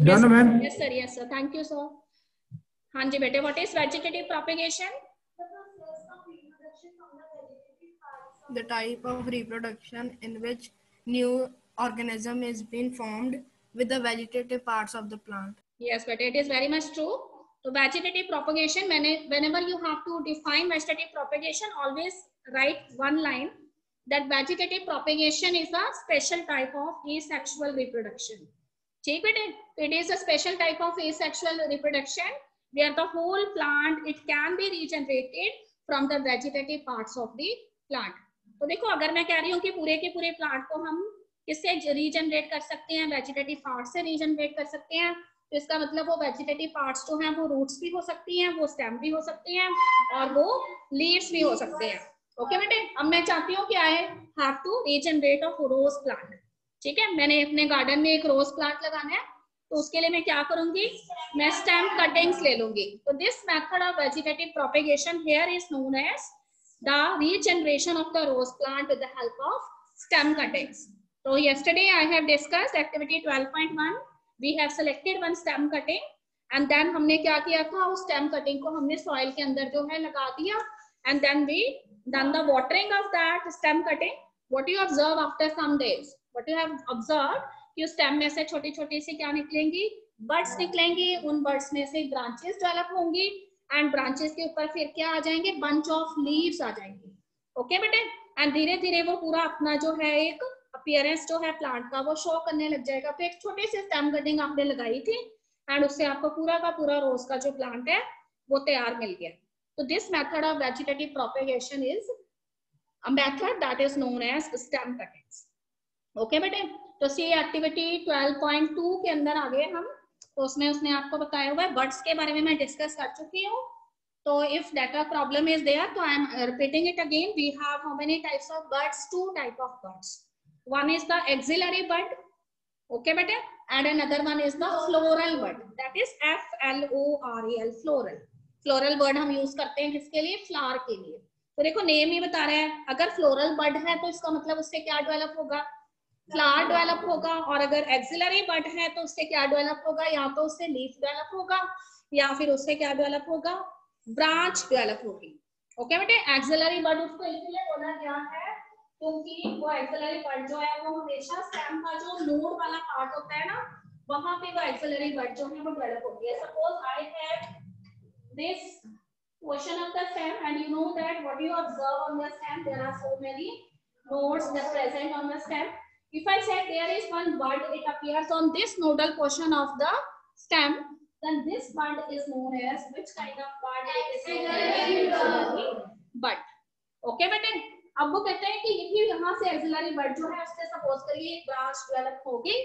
Done, ma'am. Yes sir, thank you sir. हाँ जी बेटे, what is vegetative propagation? The type of reproduction in which new organism is being formed with the vegetative parts of the plant. Yes बेटे, it is very much true. तो vegetative propagation, whenever you have to define vegetative propagation, always write one line that vegetative propagation is a special type of asexual reproduction. ठीक बेटे, it is a special type of asexual reproduction where the whole plant it can be regenerated from the vegetative parts of the plant. तो देखो, अगर मैं कह रही हूँ कि पूरे के पूरे प्लांट को हम किससे रीजनरेट कर सकते हैं, वेजिटेटिव पार्ट से रीजनरेट कर सकते हैं, तो इसका मतलब वो वेजिटेटिव पार्ट्स जो हैं वो रूट्स भी हो सकती हैं, वो स्टेम भी हो सकती हैं और वो लीव्स भी हो सकते हैं. ओके बेटे, अब मैं चाहती हूँ कि I have to regenerate a rose plant. ठीक है, मैंने अपने गार्डन में एक रोज प्लांट लगाना है, तो उसके लिए मैं क्या करूंगी, मैं स्टेम कटिंग्स ले लूंगी. तो this method of vegetative propagation here is known as the regeneration of the rose plant with the help of stem cuttings. So yesterday I have discussed activity 12.1. We have selected one stem cutting and then हमने क्या किया था, उस stem cutting को हमने soil के अंदर जो है लगा दिया and then we done the watering of that stem cutting. What you observe after some days, what you have observed कि उस stem में से छोटी छोटी सी क्या निकलेंगी, buds निकलेंगी, उन buds में से branches develop होंगी एंड ब्रांचेस के ऊपर फिर क्या आ जाएंगे, बंच ऑफ लीव्स आ जाएंगे. ओके बेटे, एंड धीरे धीरे वो पूरा अपना जो है एक अपीयरेंस जो है प्लांट का वो शो करने लग जाएगा. तो एक छोटे से स्टेम कटिंग आपने लगाई थी एंड उससे आपको पूरा का पूरा रोज का जो प्लांट है वो तैयार मिल गया. तो this method of vegetative propagation is a method that is known as stem cuttings. Okay बेटे, तो सी एक्टिविटी 12.2 के अंदर आ गए हम. तो उसमें उसने आपको बताया हुआ है, बर्ड्स के बारे में मैं डिस्कस कर चुकी हूँ. तो if data problem is there, तो I am repeating it again. We have how many types of birds, two type of birds. One is the axillary bird, okay बेटे, and another one is the floral bird, that is FLORAL, floral. Floral bird हम use करते हैं किसके लिए, flower के लिए. तो देखो नेम ही बता रहा है, अगर फ्लोरल बर्ड है तो इसका मतलब उससे क्या डेवलप होगा, फ्लावर डेवलप होगा. और अगर एक्सिलरी बर्ड है तो उससे क्या डेवलप होगा, या तो उससे लीफ डेवलप होगा या फिर उससे क्या डेवलप होगा, ब्रांच डेवलप होगी. ओके बेटे, एक्सिलरी बर्ड उसको इसलिए बोला गया है क्योंकि वो एक्सिलरी बर्ड जो है वो हमेशा स्टेम का जो नोड वाला पार्ट होता है ना, वहां पे वो एक्सिलरी बर्ड जो है वो डेवलप होती है. Suppose I have this portion of the stem and you know that what you observe on the stem, there are so many nodes that present on the stem. If I say there is one bud, it appears on this nodal portion of the stem, then this bud is known as which kind of bud? Axillary bud. Okay बेटे, अब वो कहते हैं कि यही यहाँ से axillary बड जो है उससे सपोज करिए एक ब्रांच डेवलप होगी.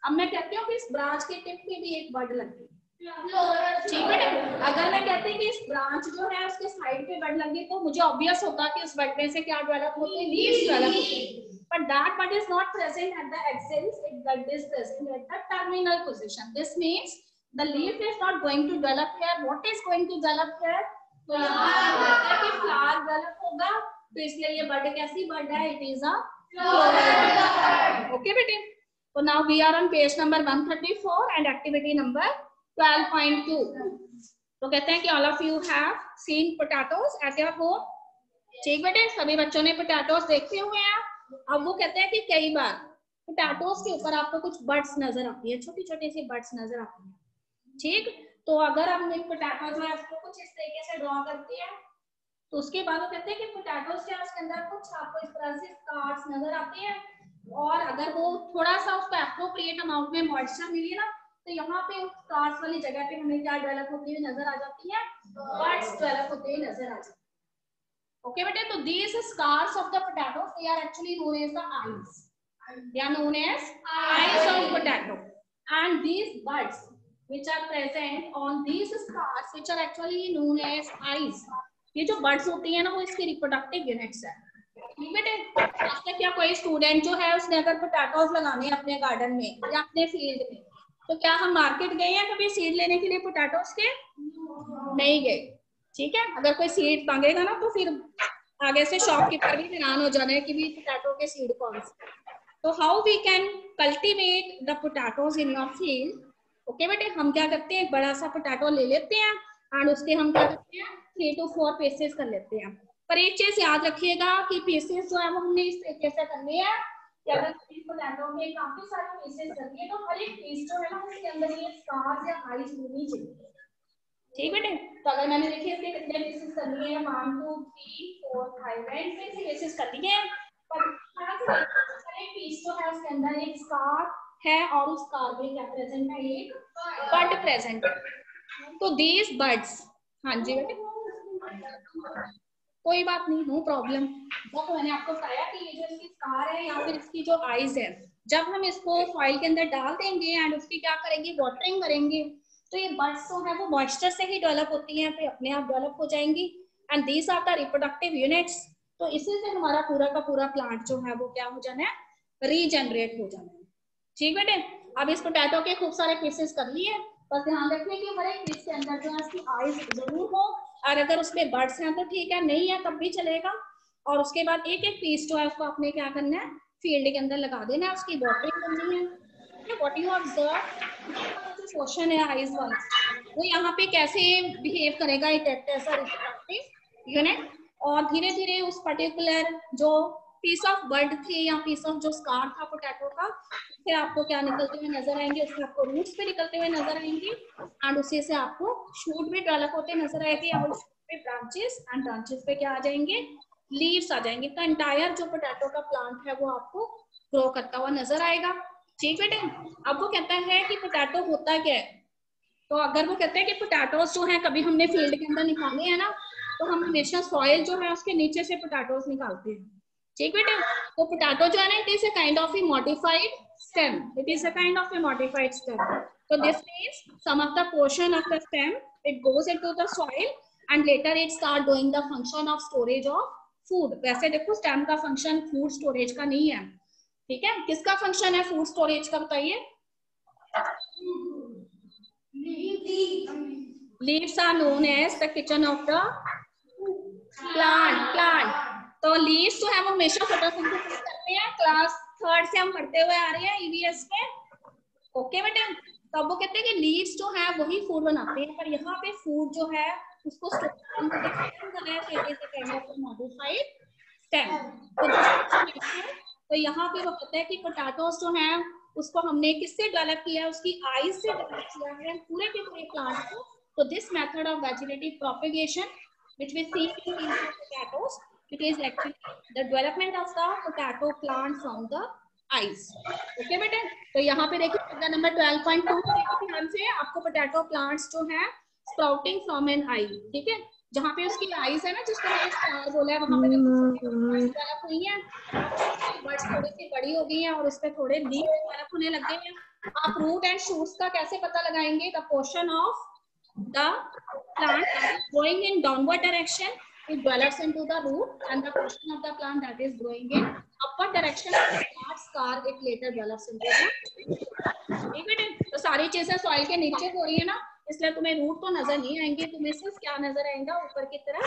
अब मैं कहती हूँ कि इस ब्रांच के टिप पे भी एक बड लगी. ठीक है, अगर मैं कहती हूँ कि इस ब्रांच जो है उसके साइड पे बड लगी तो मुझे ऑब्वियस होता कि उस बड में से क्या डेवलप होते हैं, लीव्स डेवलप होते हैं. But that bud is not present at the axils, it is present at the terminal position. This means the leaf is not going to develop here. What is going to develop here? तो यहाँ पे flower develop होगा, तो इसलिए ये बड कैसी बड है, it is a floral. Okay बेटे, तो now we are on page number 134 and activity number 12.2. तो कहते हैं कि all of you have seen potatoes at your home. ठीक बेटे, सभी बच्चों ने पोटैटोस देखे हुए हैं. अब वो कहते हैं कि कई बार पोटैटोस के ऊपर आपको कुछ बर्ड्स नजर आती है, छोटी छोटी सी बर्ड्स नजर आती है. ठीक, तो अगर हम एक पोटैटो जो है उसको कुछ इस तरीके से ड्रॉ करते हैं तो उसके बाद वो कहते हैं कि पोटैटोस के उसके अंदर कुछ आपको इस तरह से स्टार्स नजर आती है. और अगर वो थोड़ा सा उसको एप्रोप्रिएट अमाउंट में मॉइस्चर मिले ना, तो यहाँ पे स्टार्स वाली जगह पे हमें क्या डेवलप होती हुई नजर आ जाती है, बर्ड्स डेवलप होते हुए नजर आ जाती है. Okay, बेटे, तो these scars of the potatoes, they are actually known as the eyes. They are known as eyes of potato. And these buds, which are present on these scars, which are actually known as eyes. ये जो buds होती है ना, वो इसकी reproductive units है. ठीक बेटे, आज तक क्या कोई स्टूडेंट जो है उसने अगर पोटैटोस लगाने हैं अपने गार्डन में या अपने फील्ड में, तो क्या हम मार्केट गए हैं कभी सीड लेने के लिए पोटैटोस के? नहीं गए. ठीक है, अगर कोई सीड मांगेगा ना तो फिर आगे से शॉपकीपर भी हैरान हो जाना है कि भी पोटैटो के सीड कौन से. तो how we can cultivate the potatoes in your field. Okay बेटे, हम क्या करते हैं, एक बड़ा सा पोटैटो ले लेते हैं एंड उसके हम क्या करते हैं 3 to 4 पीसेस कर लेते हैं। पर एक चीज याद रखिएगा कि पीसेस जो है वो हमने इस तरीके से करने हैं कि अगर पोटैटो में काफी सारे पीसेस करनी है तो हर एक पीस जो है ना उसके अंदर ये स्टार्स या आइज होनी चाहिए। ठीक बेटे, तो अगर मैंने देखिए इसके कितने पीसेस करनी है 1 2 3 4 5 एंड 6 पीसेस करनी है, पर हर एक पीस जो है उसके अंदर एक स्टार है और उस स्टार में क्या प्रेजेंट है, एक बर्ड प्रेजेंट है। तो दीज बर्ड्स, हाँ जी बेटे कोई बात नहीं, नो प्रॉब्लम। जब मैंने आपको बताया कि ये जो इसकी स्टार है या फिर इसकी जो आईज है, जब हम इसको सॉइल के अंदर डाल देंगे एंड उसकी क्या करेंगे, वाटरिंग करेंगे, तो ये बर्ड्स जो है वो मॉइस्चर से ही डेवलप होती हैं, तो अपने आप डेवलप हो जाएंगी and these are the reproductive units. तो इसी से हमारा पूरा का पूरा प्लांट जो है वो क्या हो जाना है, रीजनरेट हो जाना है। ठीक बेटे, अब इस पोटैटो के खूब सारे पीसेस कर लिए, बस ध्यान रखने की हर एक पीस के अंदर जो है इसकी आईज जरूर हो, और अगर उसमें बर्ड्स हैं तो ठीक है, नहीं है तब भी चलेगा। और उसके बाद एक एक पीस जो है उसको आपने क्या करना है, फील्ड के अंदर लगा देना है, उसकी वाटरिंग करनी है। व्हाट यू ऑब्जर्व क्वेश्चन है आइज वाला, वो यहाँ पे कैसे बिहेव करेगा एक ऐसा रिप्रोडक्टिव यूनिट, और धीरे धीरे उस पर्टिकुलर जो पीस ऑफ बर्ड थे या पीस ऑफ जो स्कार था पोटैटो का, उससे आपको क्या निकलते हुए नजर आएंगे, उससे आपको रूट्स भी निकलते हुए नजर आएंगे एंड उसी से आपको शूट भी डेवलप होते नजर आएंगे और शूट पे ब्रांचेस एंड ब्रांचेस पे क्या आ जाएंगे, लीव्स आ जाएंगे। तो एंटायर जो पोटैटो का प्लांट है वो आपको ग्रो करता हुआ नजर आएगा। ठीक बेटे, अब वो कहता है कि पोटैटो होता क्या है, तो अगर वो कहते हैं कि पोटैटोज जो है कभी हमने फील्ड के अंदर निकाले हैं ना, तो हम हमेशा सॉइल जो है उसके नीचे से पोटैटोज निकालते हैं। ठीक बेटे, तो पोटैटो जो है ना, it is a kind of A modified stem, it is a kind of A modified stem. So this means some of the portion of the stem it goes into the soil and later it start doing the function of storage of food। वैसे देखो stem का function food storage का नहीं है, ठीक है, किसका function है फूड स्टोरेज का बताइए। Leaves are known as the kitchen of the plant। तो लीव्स जो है वो हमेशा फोटोसिंथेसिस करते हैं, क्लास 3rd से हम पढ़ते हुए आ रहे हैं ईवीएस में। ओके बेटे, तो वो कहते हैं कि लीव्स जो है वही फूड बनाते हैं, पर यहाँ पे फूड जो है उसको मॉडिफाइड स्टेम। तो यहाँ पे वो कहते हैं कि पोटैटोज जो है उसको हमने किससे डेवलप किया है, उसकी आईज से डेवलप किया है पूरे के पूरे प्लांट को। तो this method of vegetative propagation which we see in potatoes, it is actually the development of the potato plant from the eyes। Okay बेटे, तो यहाँ पे देखिए नंबर 12.2 ध्यान से, आपको पोटैटो प्लांट्स जो है स्प्राउटिंग फ्रॉम एन आई, ठीक है, जहाँ पे उसकी आईज है ना जिसको मैंने स्टार बोला है, वहां पे डेवलप हुई है, बर्ड्स थोड़ी सी बड़ी हो गई हैं और उस पर थोड़े लीफ डेवलप होने लग गए हैं। आप रूट एंड शूट्स का कैसे पता लगाएंगे, the portion of the plant that is growing in downward direction it develops into the root and the portion of the plant that is growing in upward direction that scar it later develops into the। ठीक है, तो सारी चीजें soil के नीचे हो रही है ना, इसलिए तुम्हें रूट तो नजर नहीं आएंगे, तुम्हें सिर्फ क्या नजर आएगा ऊपर की तरफ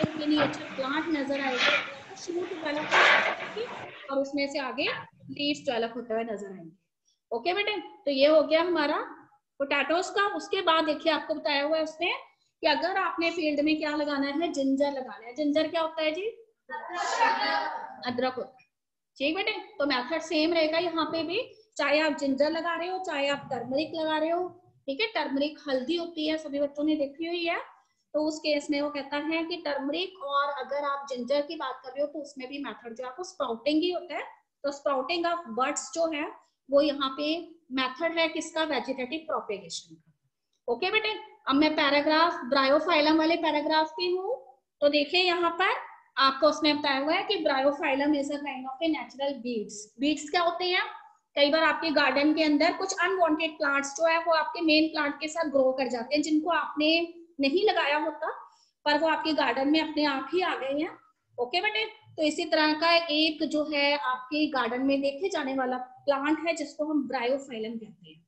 एक मिनिएचर प्लांट नजर आएगा, शूट डेवलप होगी और उसमें से आगे लीव्स डेवलप होते हुए नजर आएंगे। ओके बेटे, तो ये हो गया हमारा पोटैटोज का। उसके बाद देखिए आपको बताया हुआ है उसने कि अगर आपने फील्ड में क्या लगाना है, जिंजर लगाना है। जिंजर क्या होता है जी, अदरक होता है। ठीक बेटे, तो मेथड सेम रहेगा यहाँ पे भी, चाहे आप जिंजर लगा रहे हो चाहे आप टर्मरिक लगा रहे हो। ठीक है, टर्मरिक हल्दी होती है, सभी बच्चों ने देखी हुई है, तो उस केस में वो कहता है कि टर्मरिक, और अगर आप जिंजर की बात कर रहे हो तो उसमें भी मेथड जो आपको स्प्राउटिंग ही होता है। तो स्प्राउटिंग ऑफ बर्ड्स जो है वो यहाँ पे मेथड है किसका, वेजिटेटिव प्रोपेगेशन का। ओके बेटे, अब मैं पैराग्राफ ब्रायोफाइलम वाले पैराग्राफ पे हूँ, तो देखिए यहाँ पर आपको उसमें बताया हुआ है कि Bryophyllum is a kind of a natural beads. Beads क्या होते हैं, कई बार आपके गार्डन के अंदर कुछ अनवांटेड प्लांट्स जो है वो आपके मेन प्लांट के साथ ग्रो कर जाते हैं, जिनको आपने नहीं लगाया होता पर वो आपके गार्डन में अपने आप ही आ गए हैं। ओके बेटे, तो इसी तरह का एक जो है आपके गार्डन में देखे जाने वाला प्लांट है जिसको हम ब्रायोफाइलम कहते हैं।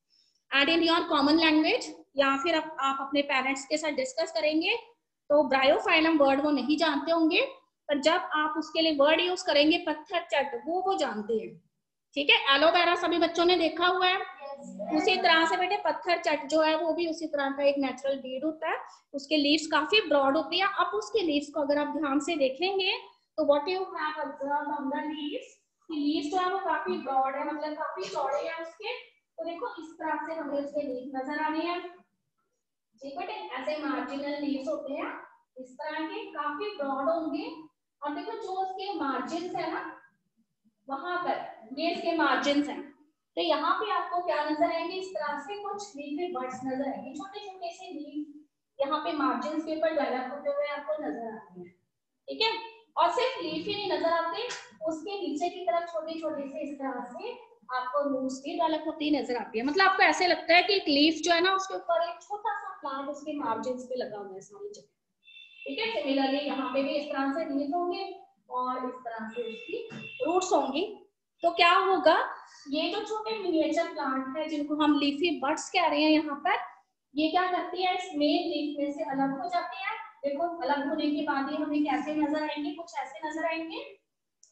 And in your common language या फिर आप अपने पेरेंट्स के साथ डिस्कस करेंगे तो ब्रायोफाइलम वर्ड वो नहीं जानते होंगे, पर जब आप उसके लिए वर्ड यूज करेंगे पत्थर चट, वो जानते हैं। ठीक है, एलोवेरा सभी बच्चों ने देखा हुआ है, उसी तरह से बेटे पत्थर चट जो है वो भी उसी तरह का एक नेचुरल वीड होता है, उसके लीव्स काफी ब्रॉड होती है। अब उसके लीव्स को अगर आप ध्यान से देखेंगे तो what you have observed on the leaves, leaves जो है वो काफी ब्रॉड है, मतलब काफी चौड़े हैं उसके। तो देखो इस तरह से हमें उसके लीव नजर आ रहे हैं, ठीक बेटे, ऐसे मार्जिनल लीव्स होते हैं इस तरह के, काफी ब्रॉड होंगे। और देखो जो उसके मार्जिन है ना वहां पर ये इसके मार्जिन हैं, तो यहाँ पे आपको क्या नजर आएंगे, इस तरह से कुछ लीफी बड्स नजर आएंगे, छोटे छोटे से लीफ यहाँ पे मार्जिन के ऊपर डेवलप होते हुए आपको नजर आते हैं, ठीक है। और सिर्फ लीफ ही नहीं नजर आते, उसके नीचे की तरफ छोटे छोटे से इस तरह से आपको रूट्स भी डेवलप होती नजर आती है। मतलब आपको ऐसे लगता है कि एक लीफ जो है ना उसके ऊपर एक छोटा सा प्लांट उसके मार्जिन पे लगा हुआ है सारी जगह, ठीक है। सिमिलरली यहाँ पे भी इस तरह से लीफ होंगे और इस तरह से उसकी रूट्स होंगी। तो क्या होगा, ये जो छोटे मिनिएचर प्लांट है जिनको हम लीफी बड्स कह रहे हैं यहाँ पर, ये क्या करती है, इस मेन लीफ में से अलग हो जाते हैं। देखो अलग होने के बाद ये हमें कैसे नजर आएंगे, कुछ ऐसे नजर आएंगे,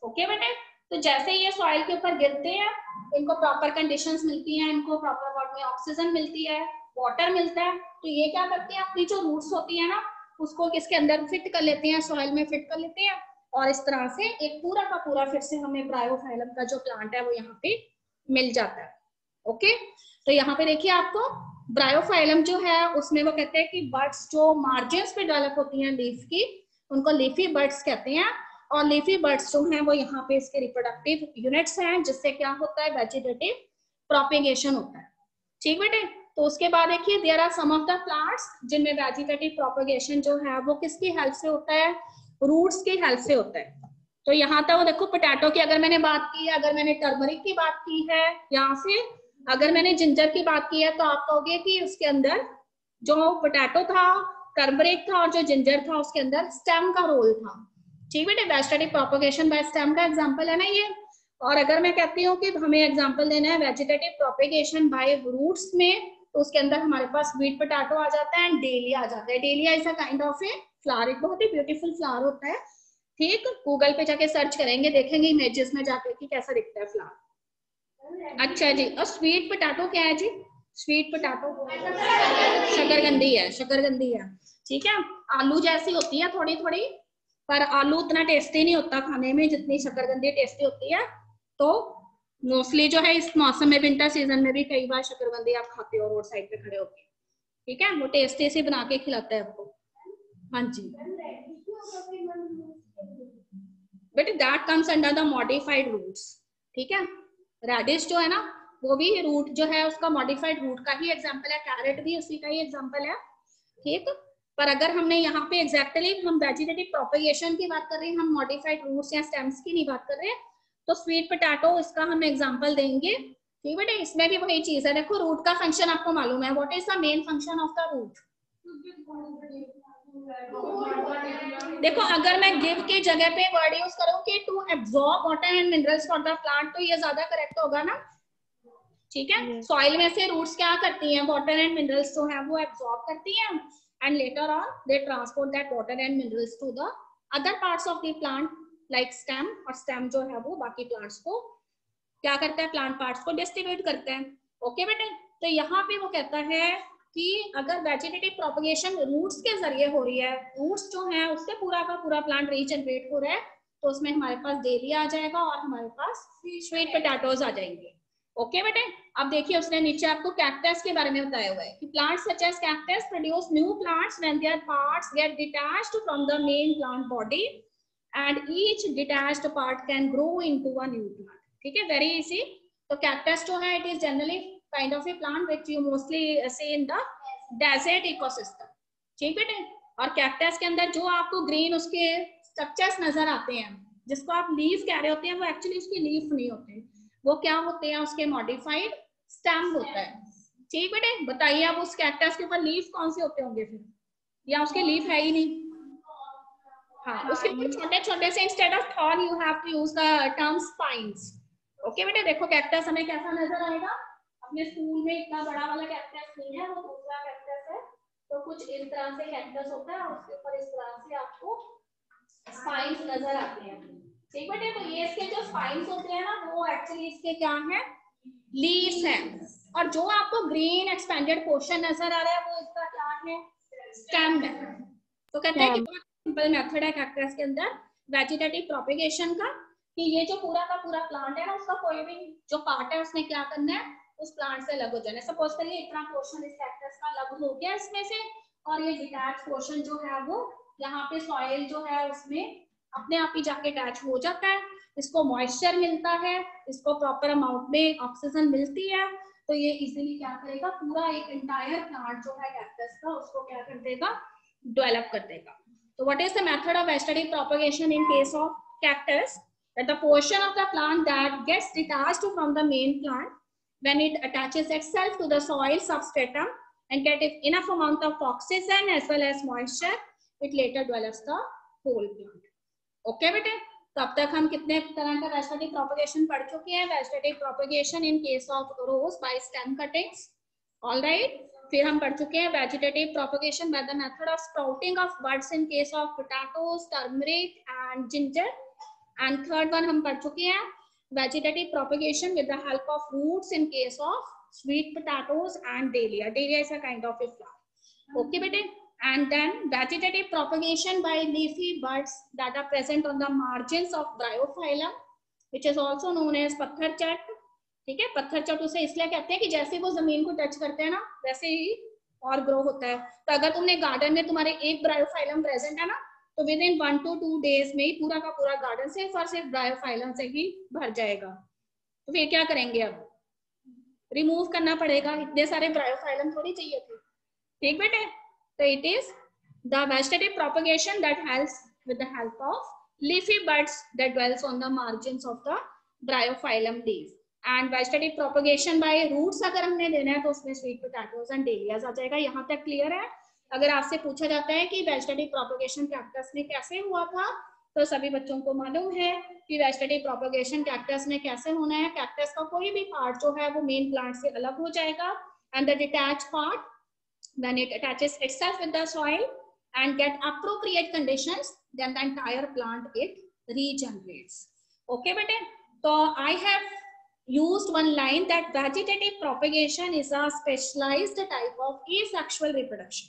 ओके बेटे। तो जैसे ये सॉइल के ऊपर गिरते हैं, इनको प्रॉपर कंडीशंस मिलती हैं, इनको प्रॉपर वॉट में ऑक्सीजन मिलती है, वाटर मिलता है, तो ये क्या करते हैं, अपनी जो रूट्स होती है ना उसको किसके अंदर फिट कर लेते हैं, सॉइल में फिट कर लेते हैं, और इस तरह से एक पूरा का पूरा फिर से हमें ब्रायोफाइलम का जो प्लांट है वो यहाँ पे मिल जाता है, ओके। तो यहाँ पे देखिए आपको ब्रायोफाइलम जो है उसमें वो कहते हैं कि बड्स जो मार्जिन्स पे डेवलप होती हैं लीफ की, उनको लीफी बड्स कहते हैं। और लीफी बड्स जो हैं वो यहाँ पे इसके रिप्रोडक्टिव यूनिट्स हैं, जिससे क्या होता है, वेजिटेटिव प्रोपेगेशन होता है, ठीक बेटे। तो उसके बाद देखिए there are some of the plants जिनमें वेजिटेटिव प्रोपेगेशन जो है वो किसकी हेल्प से होता है, रूट्स की हेल्प से होता है। तो यहाँ तक देखो पोटैटो की अगर मैंने बात की है, अगर मैंने टर्मरिक की बात की है, यहाँ से अगर मैंने जिंजर की बात की है, तो आप कहोगे कि उसके अंदर जो पोटैटो था, टर्मरिक था और जो जिंजर था उसके अंदर स्टेम का रोल था, ठीक बेटे। वेजिटेटिव प्रोपेगेशन बाय स्टेम का एग्जांपल है ना ये। और अगर मैं कहती हूँ कि हमें एग्जांपल देना है वेजिटेटिव प्रोपेगेशन बाय रूट्स में, तो उसके अंदर हमारे पास स्वीट पोटैटो आ जाता है एंड डेलिया आ जाता है। Dahlia is a kind of a flower, एक बहुत ही ब्यूटीफुल फ्लावर होता है, ठीक। गूगल पे जाके सर्च करेंगे, देखेंगे इमेजेस में जाके कि कैसा दिखता है फ्लावर। अच्छा जी, और स्वीट पोटैटो क्या है जी, स्वीट पोटैटो शकरकंदी है, शकरकंदी है, ठीक है। आलू जैसी होती है थोड़ी थोड़ी, पर आलू उतना टेस्टी नहीं होता खाने में जितनी शकरकंदी टेस्टी होती है। तो मोस्टली जो है इस मौसम में, विंटर सीजन में भी कई बार शकरकंदी आप खाते हो रोड साइड पे खड़े होके, ठीक है। वो टेस्टी से बना के खिलाता है आपको, हाँ जी बेटे, that comes under the modified roots, ठीक है। रेडिश जो है ना वो भी रूट जो है उसका मॉडिफाइड रूट का ही एग्जांपल है, कैरेट भी उसी का ही एग्जांपल है, ठीक। पर अगर हमने यहाँ पे एग्जैक्टली हम वेजिटेटिव प्रोपेगेशन की बात कर रहे हैं, हम मॉडिफाइड रूट्स या स्टेम्स की नहीं बात कर रहे हैं, तो स्वीट पोटैटो इसका हम एग्जांपल देंगे, ठीक बेटे। इसमें भी वही चीज है, देखो रूट का फंक्शन आपको मालूम है, what is the main function of the root. देखो अगर मैं गिव की जगह पे वर्ड यूज करूं कि to absorb water and minerals for the plant, तो ये ज्यादा करेक्ट होगा ना, ठीक है। सॉइल में से रूट्स क्या करती हैं, वाटर एंड मिनरल्स जो है वो एब्जॉर्ब करती हैं, and later on they transport that water and minerals to the other parts of the plant like stem, और stem जो है वो बाकी plants को क्या करता है, plant parts को distribute करता है, ओके बेटे। तो यहाँ पे वो कहता है कि अगर वेजिटेटिव प्रोपेगेशन रूट्स के जरिए हो रही है, रूट्स जो है उससे पूरा का पूरा प्लांट रीजनरेट हो रहा है, तो उसमें हमारे पास डेलिया आ जाएगा और हमारे पास स्वीट पोटैटोज आ जाएंगे, ओके बेटे। अब देखिए उसने नीचे आपको कैक्टस के बारे में बताया हुआ है कि plants such as cactus produce new plants when their parts get detached from the main plant body and each detached part can grow into a new plant, ठीक है, वेरी इजी। तो कैक्टस जो है it is generally kind of a plant which you mostly see in the desert ecosystem, ठीक बेटे। और cactus के अंदर जो आपको ग्रीन उसके स्ट्रक्चर्स नजर आते हैं, जिसको आप लीफ कह रहे होते हैं, वो एक्चुअली उसकी लीफ नहीं होते, वो क्या होते हैं, उसके मॉडिफाइड स्टेम होता है, ठीक बेटे। बताइए अब उस कैक्टस के ऊपर लीफ कौन से होते होंगे फिर, या उसके लीफ है ही नहीं, हाँ उसके ऊपर छोटे छोटे से instead of thorn you have to use the term spines, okay बेटे। देखो कैक्टस हमें कैसा नजर आएगा, अपने स्कूल में इतना बड़ा वाला कैक्टस नहीं है, वो दूसरा कैक्टस है, तो कुछ इस तरह से कैक्टस होता है और उसके ऊपर इस तरह से आपको स्पाइंस नजर आते हैं, ठीक बेटे। तो ये इसके जो स्पाइंस होते हैं ना वो एक्चुअली इसके क्या है, लीव्स है, और जो आपको ग्रीन एक्सपेंडेड पोर्शन नजर आ रहा है वो इसका क्या है, स्टेम है। तो कहते हैं कि बहुत सिंपल मेथड है कैक्टस के अंदर वेजिटेटिव प्रोपेगेशन का, कि ये जो पूरा का पूरा प्लांट है ना, उसका कोई भी जो पार्ट है उसने क्या करना है, उस प्लांट से अलग हो जाना है। सपोज करिए इतना पोर्शन इस कैक्टस का अलग हो गया इसमें से, और ये डिटैच पोर्शन जो है वो यहाँ पे सॉइल जो है उसमें अपने आप ही जाके अटैच हो जाता है, इसको मॉइस्चर मिलता है, इसको प्रॉपर अमाउंट में ऑक्सीजन मिलती है, तो ये इजीली क्या करेगा, पूरा एक एंटायर प्लांट जो है कैक्टस का उसको क्या कर देगा, डेवलप कर देगा। तो what is the method of vegetative propagation in case of cactus? That the portion of the plant that gets detached from the main plant, when it attaches itself to the soil substratum and get enough amount of oxygen as well as moisture, it later develops the whole plant. Okay बेटे, तो अब तक हम कितने तरह का vegetative propagation पढ़ चुके हैं। Vegetative propagation in case of rose by stem cuttings, alright. फिर हम पढ़ चुके हैं vegetative propagation by the method of sprouting of birds in case of potatoes, turmeric and ginger. And third one हम पढ़ चुके हैं vegetative propagation with the help of roots in case of sweet potatoes and dahlia. Dahlia is a kind of a flower. Okay बेटे, and then vegetative propagation by leafy buds that are present on the margins of bryophyllum, which is also known as पत्थर चट। ठीक है, पत्थर चट उसे इसलिए कहते हैं कि जैसे वो जमीन को टच करते हैं ना वैसे ही और ग्रो होता है। तो अगर तुमने गार्डन में तुम्हारे एक ब्रायोफाइलम प्रेजेंट है ना, तो विद इन 1 to 2 days में ही पूरा का पूरा गार्डन सिर्फ और सिर्फ ब्रायोफाइलम से ही भर जाएगा। तो फिर क्या करेंगे, अब रिमूव करना पड़ेगा, इतने सारे ब्रायोफाइलम थोड़ी चाहिए थे। ठीक बेटे, so it is the vegetative propagation that helps with the help of leafy buds that dwells on the margins of the bryophyllum leaf, and vegetative propagation by roots अगर हमने देना है तो उसमें sweet potatoes and dahlias आ जाएगा। यहाँ तक clear है? अगर आपसे पूछा जाता है कि vegetative propagation कैक्टस में कैसे हुआ था, तो सभी बच्चों को मालूम है कि वेजिटेटिव प्रोपेगेशन कैक्टस में कैसे होना है। कैक्टस का कोई भी पार्ट जो है वो मेन प्लांट से अलग हो जाएगा, and the detach part when it attaches itself with the soil and get appropriate conditions, then the entire plant it regenerates. Okay bete, so I have used one line that vegetative propagation is a specialized type of asexual reproduction,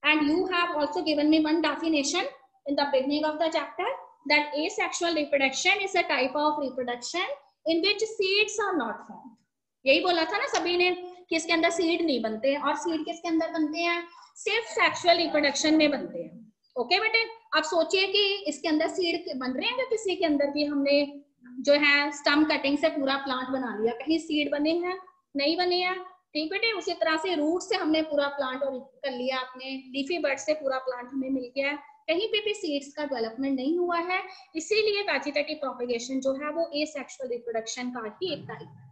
and you have also given me one definition in the beginning of the chapter that asexual reproduction is a type of reproduction in which seeds are not formed. यही बोला था ना सभी ने कि इसके अंदर seed नहीं बनते, और सीड किसके अंदर बनते हैं, सिर्फ सेक्सुअल रिप्रोडक्शन में बनते हैं। ओके बेटे, अब सोचिए कि इसके अंदर सीड बन रहे हैं क्या किसी के अंदर भी, हमने जो है स्टम कटिंग से पूरा प्लांट बना लिया, कहीं सीड बने हैं, नहीं बने हैं। ठीक बेटे, उसी तरह से रूट से हमने पूरा प्लांट और कर लिया, अपने लीफी बर्ड से पूरा प्लांट हमें मिल गया है, कहीं पे भी सीड्स का डेवलपमेंट नहीं हुआ है। इसीलिए वेजिटेटिव प्रोपेगेशन जो है वो एसेक्सुअल रिप्रोडक्शन का ही एक टाइप है।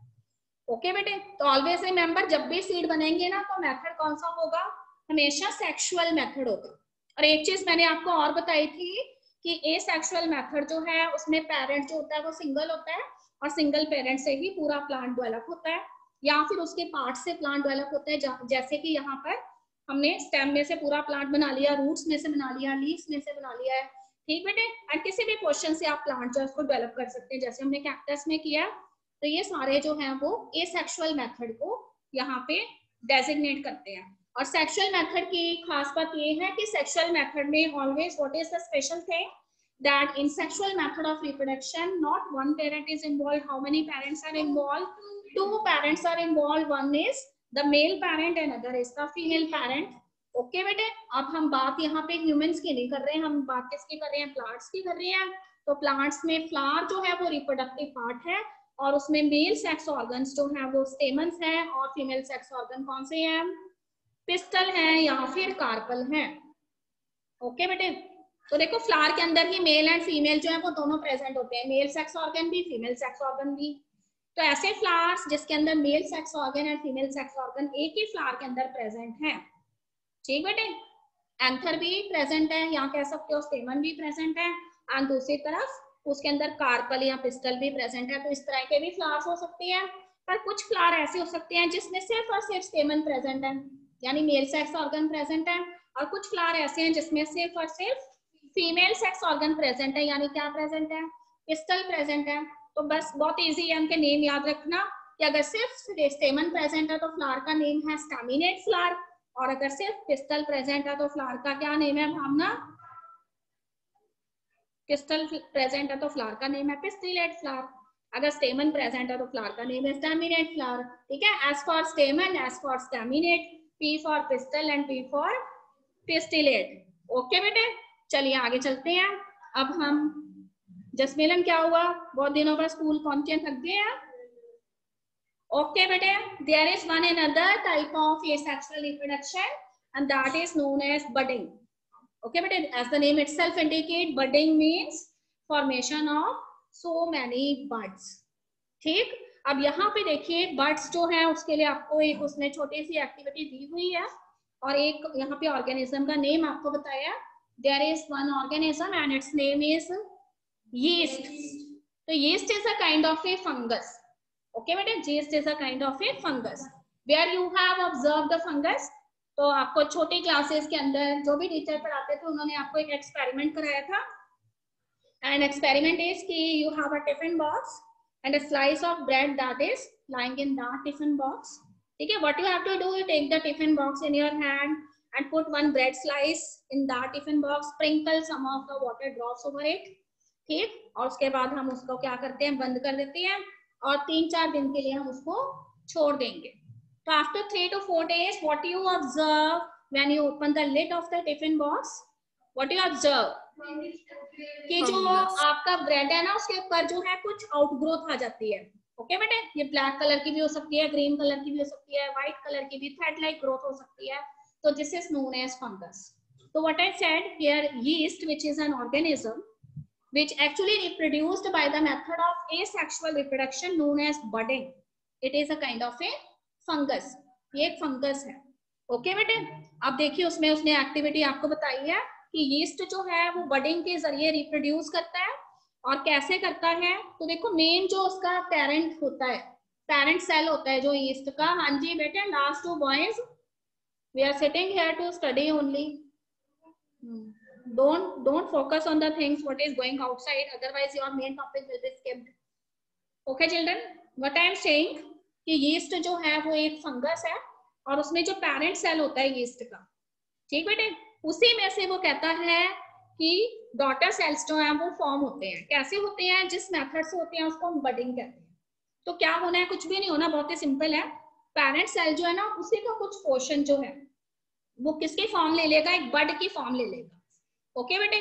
ओके बेटे, तो ऑलवेज रिमेंबर जब भी सीड बनेंगे ना तो मेथड कौन सा होगा, हमेशा सेक्सुअल मेथड होगा। और एक चीज मैंने आपको और बताई थी कि एसेक्सुअल मेथड जो है उसमें पेरेंट जो होता है वो सिंगल होता है, और सिंगल पेरेंट से ही पूरा प्लांट डेवलप होता है, या फिर उसके पार्ट से प्लांट डेवलप होता है। जैसे कि यहाँ पर हमने स्टेम में से पूरा प्लांट बना लिया, रूट्स में से बना लिया, लीव्स में से बना लिया है। ठीक बेटे, एंड किसी भी पोर्शन से आप प्लांट जो है उसको डेवलप कर सकते हैं, जैसे हमने कैक्टस में किया। तो ये सारे जो हैं वो एसेक्सुअल मेथड को यहाँ पे डेजिग्नेट करते हैं। और सेक्सुअल मेथड की खास बात ये है कि सेक्सुअल मेथड में always what is the special thing that in sexual method of reproduction not one parent is involve. How many parents are involve? 2 parents are involve, one is the male parent and other is the female parent. Okay बेटे, अब हम बात यहाँ पे humans की नहीं कर रहे हैं, हम बात किसकी कर रहे हैं, प्लांट्स की कर रहे हैं। तो प्लांट्स में फ्लावर जो है वो रिप्रोडक्टिव पार्ट है, और उसमें मेल सेक्स ऑर्गन्स जो हैं वो स्टेमन्स हैं, और फीमेल सेक्स ऑर्गन कौन से हैं, पिस्टल हैं या फिर कार्पल हैं। ओके बेटे, तो देखो फ्लावर के अंदर ही मेल एंड फीमेल जो है वो दोनों प्रेजेंट होते हैं, मेल सेक्स ऑर्गन भी फीमेल सेक्स ऑर्गन भी। तो ऐसे फ्लावर्स जिसके अंदर male sex organ and female sex organ एक ही फ्लावर के अंदर प्रेजेंट है। ठीक बेटे, एंथर भी प्रेजेंट है, या कह सकते हो स्टेमन भी प्रेजेंट है, एंड दूसरी तरफ उसके अंदर कार्पल या पिस्टल भी प्रेजेंट है। तो इस तरह के भी फ्लावर्स हो सकते हैं, पर कुछ फ्लावर ऐसे हो सकते हैं जिसमें सिर्फ और सिर्फ स्टेमन प्रेजेंट है, यानी मेल सेक्स ऑर्गन प्रेजेंट है, और कुछ फ्लावर ऐसे हैं जिसमें सिर्फ और सिर्फ फीमेल सेक्स ऑर्गन प्रेजेंट है, यानी क्या प्रेजेंट है, पिस्टल प्रेजेंट है। तो बस बहुत इजी है उनके नेम याद रखना कि अगर सिर्फ स्टेमन प्रेजेंट है तो फ्लावर का नेम है स्टैमिनेट फ्लावर, और अगर सिर्फ पिस्टल प्रेजेंट है तो फ्लावर का क्या नेम है भावना? पिस्टल प्रेजेंट है तो फ्लावर का नेम है पिस्टिलेट फ्लावर, अगर स्टेमन प्रेजेंट है तो फ्लावर का नेम है स्टैमिनेट फ्लावर, ठीक है। S for stamen, S for staminate, P for pistil and P for pistillate. Okay बेटे, चलिए आगे चलते हैं। अब हम जसमेलन क्या हुआ, बहुत दिनों बाद स्कूल पहुंचे, थक गए हैं। ओके बेटे, there is one another type of asexual reproduction and that is known as budding. Okay बेटे, as the name itself indicate, budding means formation of so many buds. ठीक, अब यहाँ पे देखिए बर्ड्स जो है उसके लिए आपको एक उसने छोटी सी एक्टिविटी दी हुई है और एक यहाँ पे ऑर्गेनिज्म का नेम आपको बताया। There is one organism and its name is yeast. तो yeast is a kind of a fungus. Okay बेटे, yeast is a kind of a fungus. Where you have observed the fungus, तो आपको छोटी classes के अंदर जो भी teacher पढ़ाते थे उन्होंने आपको एक एक्सपेरिमेंट कराया था। एंड एक्सपेरिमेंट इज कि you have a tiffin box and a slice of bread that is lying in that tiffin box. ठीक है, what you have to do, you take the tiffin box in your hand and put one bread slice in that tiffin box, sprinkle some of the water drops over it. ठीक, और उसके बाद हम उसको क्या करते हैं, बंद कर देते हैं और 3-4 दिन के लिए हम उसको छोड़ देंगे। तो after 3 to 4 days, what you observe when you open the lid of the tiffin box? What you observe? कि जो आपका ब्रेड है ना उसके ऊपर जो है कुछ आउटग्रोथ आ जाती है। ओके बेटे, ये ब्लैक कलर की भी हो सकती है, ग्रीन कलर की भी हो सकती है, व्हाइट कलर की भी थ्रेड लाइक ग्रोथ हो सकती है। तो this is known as fungus. तो what I said here, yeast which is an organism which actually reproduced by the method of asexual reproduction known as budding. It is a kind of a fungus. ये एक fungus है। Okay बेटे, अब देखिए उसमें उसने activity आपको बताई है कि यीस्ट जो है वो बडिंग के जरिए रिप्रोड्यूस करता है। और कैसे करता है, तो देखो मेन जो उसका पेरेंट होता है, पेरेंट सेल होता है जो यीस्ट का। हाँ जी बेटे, last 2 boys, we are sitting here to study only. don't focus on the things what is going outside, otherwise your main topic will be skipped. Okay children, what I am saying कि yeast जो है वो एक fungus है और उसमें जो parent cell होता है yeast का, ठीक बेटे, उसी में से वो कहता है कि डॉटर सेल्स जो है वो फॉर्म होते हैं। कैसे होते हैं, जिस मेथड से होते हैं उसको हम बडिंग कहते हैं। तो क्या होना है, कुछ भी नहीं होना, बहुत ही सिंपल है। पेरेंट सेल जो है ना उसी का कुछ पोर्शन जो है वो किसकी फॉर्म ले लेगा, एक बड की फॉर्म ले लेगा। ओके बेटे,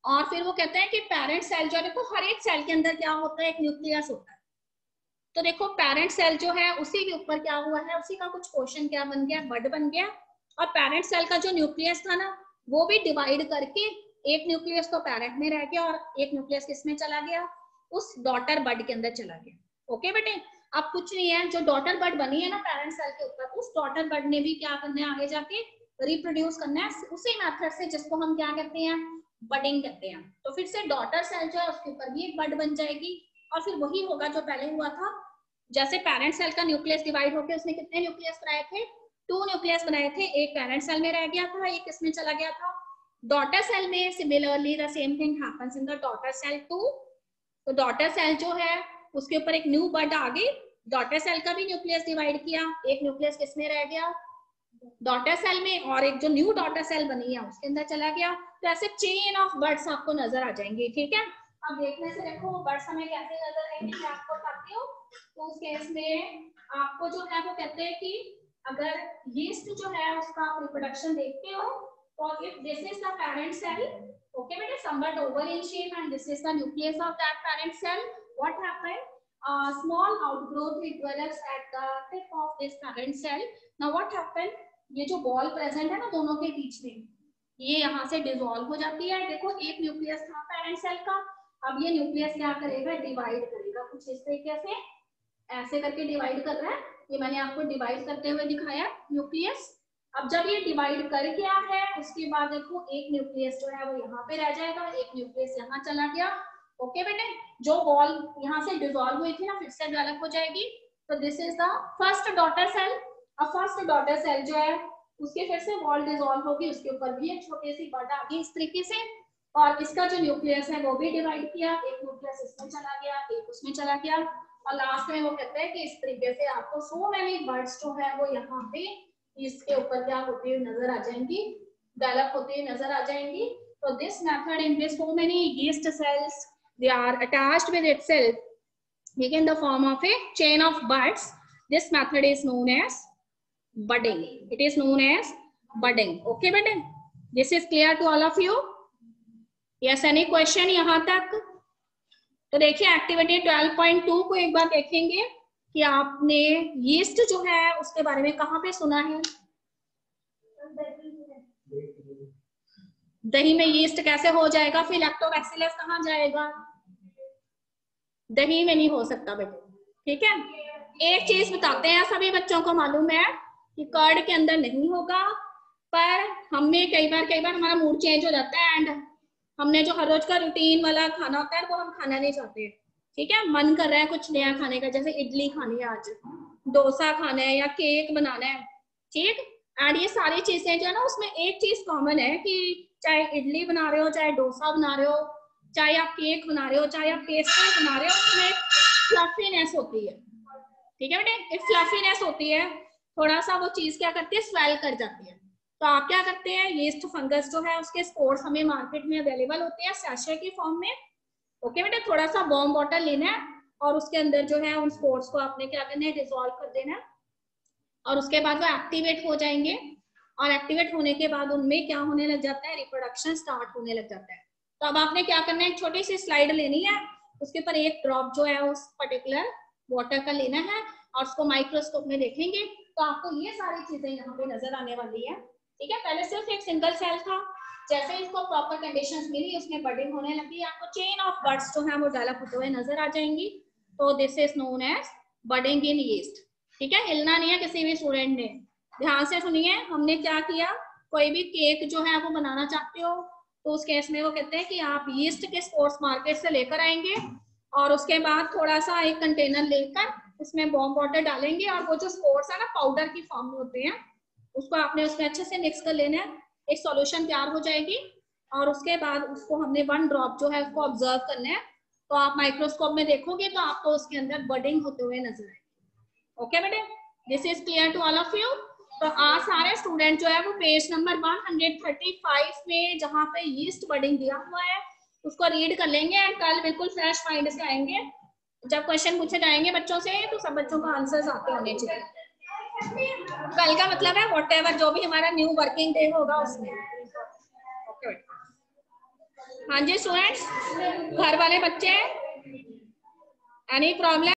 और फिर वो कहते हैं कि पेरेंट सेल जो है, देखो हर एक सेल के अंदर क्या होता है, एक न्यूक्लियस होता है। तो देखो पेरेंट सेल जो है उसी के ऊपर क्या हुआ है, उसी का कुछ पोर्शन क्या बन गया, बड बन गया। और पेरेंट सेल का जो न्यूक्लियस था ना वो भी डिवाइड करके एक न्यूक्लियस तो पेरेंट में रह गया और एक न्यूक्लियस किसमें चला गया, उस डॉटर बड के अंदर चला गया। ओके बेटे, अब कुछ नहीं है, जो डॉटर बड बनी है ना पेरेंट सेल के ऊपर, उस डॉटर बड ने भी क्या करना है, आगे जाके रिप्रोड्यूस करना है उसी मेथड से जिसको हम क्या कहते हैं, बडिंग कहते हैं। तो फिर से डॉटर सेल जो है उसके ऊपर भी एक बड बन जाएगी और फिर वही होगा जो पहले हुआ था। जैसे पेरेंट सेल का न्यूक्लियस डिवाइड होकर उसने कितने न्यूक्लियस बनाए थे, 2 न्यूक्लियस बनाए थे, एक पेरेंट सेल में रह गया था, एक किसमें चला गया था, डॉटर सेल में। Similarly the same thing happens in the daughter cell too. तो डॉटर सेल जो है उसके ऊपर एक न्यू बड आ गई, डॉटर सेल का भी न्यूक्लियस डिवाइड किया, एक न्यूक्लियस किसमें रह गया, डॉटर सेल में, और एक जो न्यू डॉटर सेल बनी है उसके अंदर चला गया। तो ऐसे चेन ऑफ बर्ड्स आपको नजर आ जाएंगे। ठीक है, अब देखने से देखो बर्ड्स हमें कैसे नजर आएंगे, मैं आपको बताती हूँ। तो उस केस में आपको जो है वो कहते हैं कि अगर यीस्ट जो है उसका आप रिप्रोडक्शन देखते हो तो if this is the parent cell, okay बेटा, somewhat oval in shape and this is the nucleus of that parent cell, what happened, a small outgrowth develops at the tip of this parent cell. Now what happened, ये जो ball present है ना दोनों के बीच में, ये यहाँ से डिसॉल्व हो जाती है। देखो एक न्यूक्लियस था पेरेंट सेल का, अब ये न्यूक्लियस क्या करेगा, डिवाइड करेगा कुछ इस तरीके से, ऐसे करके डिवाइड कर रहा है। ये मैंने आपको डिवाइड करते हुए दिखाया न्यूक्लियस। अब जब ये डिवाइड कर गया है उसके बाद देखो एक न्यूक्लियस जो है वो यहाँ पे रह जाएगा, एक न्यूक्लियस यहाँ चला गया। ओके बेटे, जो बॉल यहाँ से डिसॉल्व हुई थी ना फिर से डेवलप हो जाएगी। तो this is the first daughter cell. अब फर्स्ट डॉटर सेल जो है उसके फिर से वॉल डिसॉल्व होगी, उसके ऊपर भी एक छोटी सी बड आ गई इस तरीके से, और इसका जो न्यूक्लियस है वो भी डिवाइड किया, एक न्यूक्लियस इसमें चला गया, एक उसमें चला गया। और लास्ट में वो कहते हैं कि इस तरीके से आपको सो मेनी बर्ड्स जो है वो यहाँ पे इसके ऊपर क्या होती हुई नजर आ जाएंगी, डेवलप होती हुई नजर आ जाएंगी. So this method in this so many yeast cells they are attached with itself in the form of a chain of buds. This method is known as budding. It is known as budding. Okay better, this is clear to all of you? Yes, any question यहाँ तक? तो देखिए activity 12.2 को एक बार देखेंगे कि आपने yeast जो है उसके बारे में कहाँ पे सुना है. दही में यीस्ट कैसे हो जाएगा, फिर लैक्टोबैसिलस कहाँ जाएगा, दही में नहीं हो सकता बेटे. ठीक है, एक चीज बताते हैं, सभी बच्चों को मालूम है कि कर्ड के अंदर नहीं होगा, पर हमें कई बार हमारा मूड चेंज हो जाता है एंड हमने जो हर रोज का रूटीन वाला खाना होता है वो हम खाना नहीं चाहते. ठीक है, मन कर रहा है कुछ नया खाने का, जैसे इडली खानी है आज, डोसा खाना है या केक बनाना है. ठीक, एंड ये सारी चीजें जो है ना उसमें एक चीज कॉमन है कि चाहे इडली बना रहे हो, चाहे डोसा बना रहे हो, चाहे आप केक बना रहे हो, चाहे आप पेस्ट्री बना रहे हो, उसमें फ्लफीनेस होती है. ठीक है बेटे, एक फ्लफीनेस होती है, थोड़ा सा वो चीज क्या करती है, स्वेल कर जाती है. तो आप क्या करते हैं, यीस्ट फंगस जो है उसके स्पोर्स हमें मार्केट में अवेलेबल होते हैं सैशे की फॉर्म में. ओके बेटे, थोड़ा सा वार्म वाटर लेना है और उसके अंदर जो है उन स्पोर्स को आपने क्या करना है, डिसॉल्व कर देना है और उसके बाद वो एक्टिवेट हो जाएंगे और एक्टिवेट होने के बाद उनमें क्या होने लग जाता है, रिप्रोडक्शन स्टार्ट होने लग जाता है. तो अब आपने क्या करना है, एक छोटी सी स्लाइड लेनी है, उसके ऊपर एक ड्रॉप जो है उस पर्टिकुलर वाटर का लेना है और उसको माइक्रोस्कोप में देखेंगे तो आपको ये सारी चीजें यहाँ पे नजर आने वाली है. ठीक है, पहले सिर्फ एक सिंगल सेल था, जैसे इसको प्रॉपर कंडीशंस मिली उसमें बडिंग होने लगी, आपको चेन ऑफ बड्स जो है वो डेवलप होते हुए नजर आ जाएंगी. तो this is known as budding in yeast. ठीक है, हिलना नहीं है किसी भी स्टूडेंट ने, ध्यान से सुनिए. हमने क्या किया, कोई भी केक जो है वो बनाना चाहते हो तो उस केस में वो कहते हैं कि आप यीस्ट के स्पोर्स मार्केट से लेकर आएंगे और उसके बाद थोड़ा सा एक कंटेनर लेकर उसमें वार्म वाटर डालेंगे और वो जो स्पोर्स है ना पाउडर की फॉर्म में होते हैं उसको आपने उसमें अच्छे से मिक्स कर लेना है, एक सॉल्यूशन तैयार हो जाएगी और उसके बाद उसको हमने 1 ड्रॉप जो है उसको ऑब्जर्व करना है. तो आप माइक्रोस्कोप में देखोगे तो आपको उसके अंदर बडिंग होते हुए नजर आएगी. ओके बेटे, this is clear to all of you. तो आज सारे स्टूडेंट जो है वो पेज नंबर 135 में जहाँ पे यीस्ट बडिंग दिया हुआ है उसको रीड कर लेंगे एंड कल बिल्कुल फ्रेश माइंड से आएंगे. जब क्वेश्चन पूछे जाएंगे बच्चों से तो सब बच्चों को आंसर्स आते होने चाहिए. कल का मतलब है व्हाटएवर जो भी हमारा न्यू वर्किंग डे होगा उसमें. ओके, हाँ जी स्टूडेंट्स, घर वाले बच्चे एनी प्रॉब्लम?